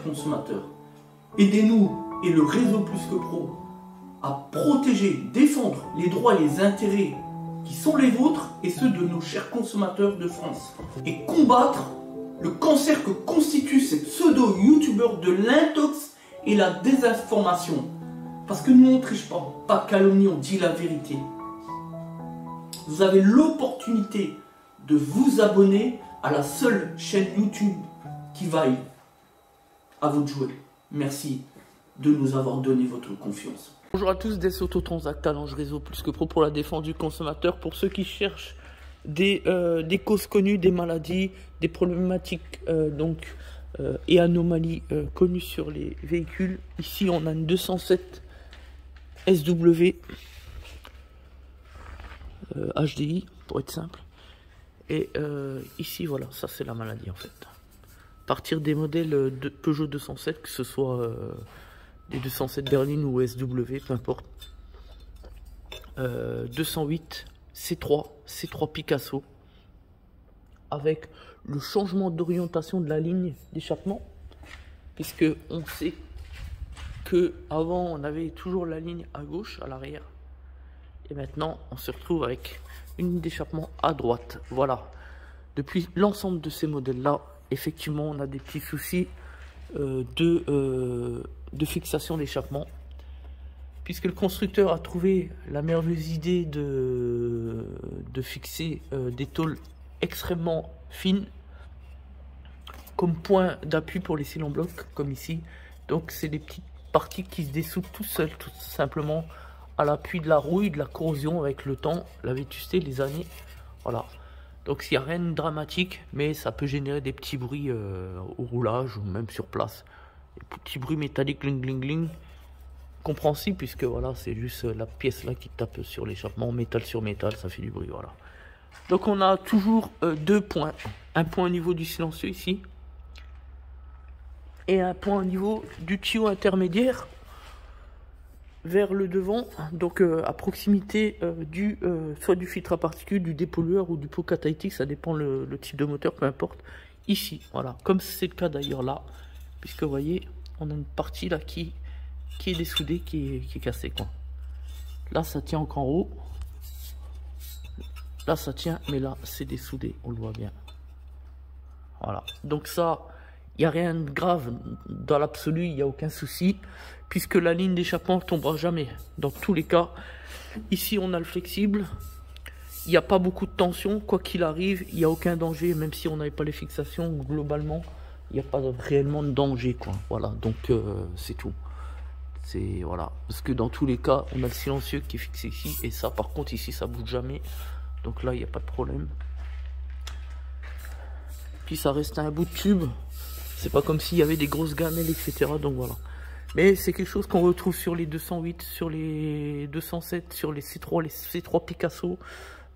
consommateurs. Aidez-nous et le réseau Plus que Pro à protéger, défendre les droits et les intérêts qui sont les vôtres et ceux de nos chers consommateurs de France. Et combattre le cancer que constituent ces pseudo-youtubeurs de l'intox et la désinformation. Parce que nous, on ne triche pas de calomnie, on dit la vérité. Vous avez l'opportunité de vous abonner à la seule chaîne YouTube qui vaille. À vous de jouer. Merci de nous avoir donné votre confiance. Bonjour à tous, des Autotransact, Talange Réseau Plus que Pro pour la défense du consommateur. Pour ceux qui cherchent des causes connues, des maladies, des problématiques et anomalies connues sur les véhicules. Ici, on a une 207 SW HDI, pour être simple. Et ici, voilà, ça c'est la maladie en fait. À partir des modèles de Peugeot 207, que ce soit des 207 berline ou SW, peu importe. 208 C3 Picasso, avec le changement d'orientation de la ligne d'échappement, puisque on sait que avant on avait toujours la ligne à gauche, à l'arrière, et maintenant on se retrouve avec une ligne d'échappement à droite. Voilà. Depuis l'ensemble de ces modèles-là, effectivement, on a des petits soucis de fixation d'échappement, puisque le constructeur a trouvé la merveilleuse idée de fixer des tôles extrêmement fines comme point d'appui pour les cils en bloc, comme ici. Donc c'est des petites parties qui se dessoudent tout seul, tout simplement à l'appui de la rouille, de la corrosion avec le temps, la vétusté, les années. Voilà. Donc il n'y a rien de dramatique, mais ça peut générer des petits bruits au roulage ou même sur place. Des petits bruits métalliques, gling gling gling, compréhensible, puisque voilà, c'est juste la pièce là qui tape sur l'échappement, métal sur métal, ça fait du bruit, voilà. Donc on a toujours deux points, un point au niveau du silencieux ici, et un point au niveau du tuyau intermédiaire vers le devant, donc à proximité soit du filtre à particules, du dépollueur ou du pot catalytique, ça dépend le type de moteur, peu importe. Ici, voilà, comme c'est le cas d'ailleurs là, puisque vous voyez, on a une partie là qui est dessoudée, qui est cassée, quoi. Là, ça tient encore en haut. Là, ça tient, mais là, c'est dessoudé, on le voit bien. Voilà, donc ça, il n'y a rien de grave dans l'absolu, il n'y a aucun souci, puisque la ligne d'échappement ne tombera jamais. Dans tous les cas, ici, on a le flexible. Il n'y a pas beaucoup de tension, quoi qu'il arrive, il n'y a aucun danger, même si on n'avait pas les fixations, globalement, il n'y a pas réellement de danger, quoi. Voilà, donc c'est tout. C'est voilà, parce que dans tous les cas, on a le silencieux qui est fixé ici, et ça, par contre, ici, ça bouge jamais. Donc là, il n'y a pas de problème. Puis ça reste un bout de tube. C'est pas comme s'il y avait des grosses gamelles, etc. Donc voilà. Mais c'est quelque chose qu'on retrouve sur les 208, sur les 207, sur les C3 Picasso.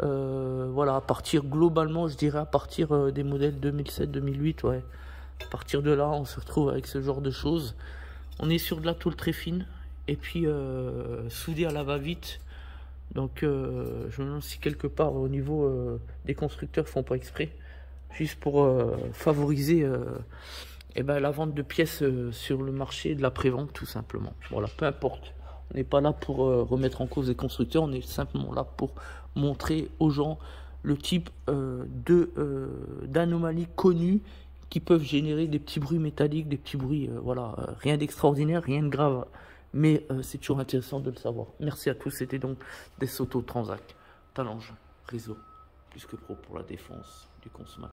Voilà, à partir globalement, je dirais à partir des modèles 2007-2008, ouais. À partir de là, on se retrouve avec ce genre de choses. On est sur de la tôle très fine et puis soudé à la va-vite. Donc je me demande si quelque part au niveau des constructeurs font pas exprès, juste pour favoriser la vente de pièces sur le marché de la prévente, tout simplement. Voilà, peu importe. On n'est pas là pour remettre en cause les constructeurs, on est simplement là pour montrer aux gens le type d'anomalies connues qui peuvent générer des petits bruits métalliques, des petits bruits, voilà, rien d'extraordinaire, rien de grave, mais c'est toujours intéressant de le savoir. Merci à tous, c'était donc des Autotransact, Talange Réseau Plus que Pro pour la défense du consommateur.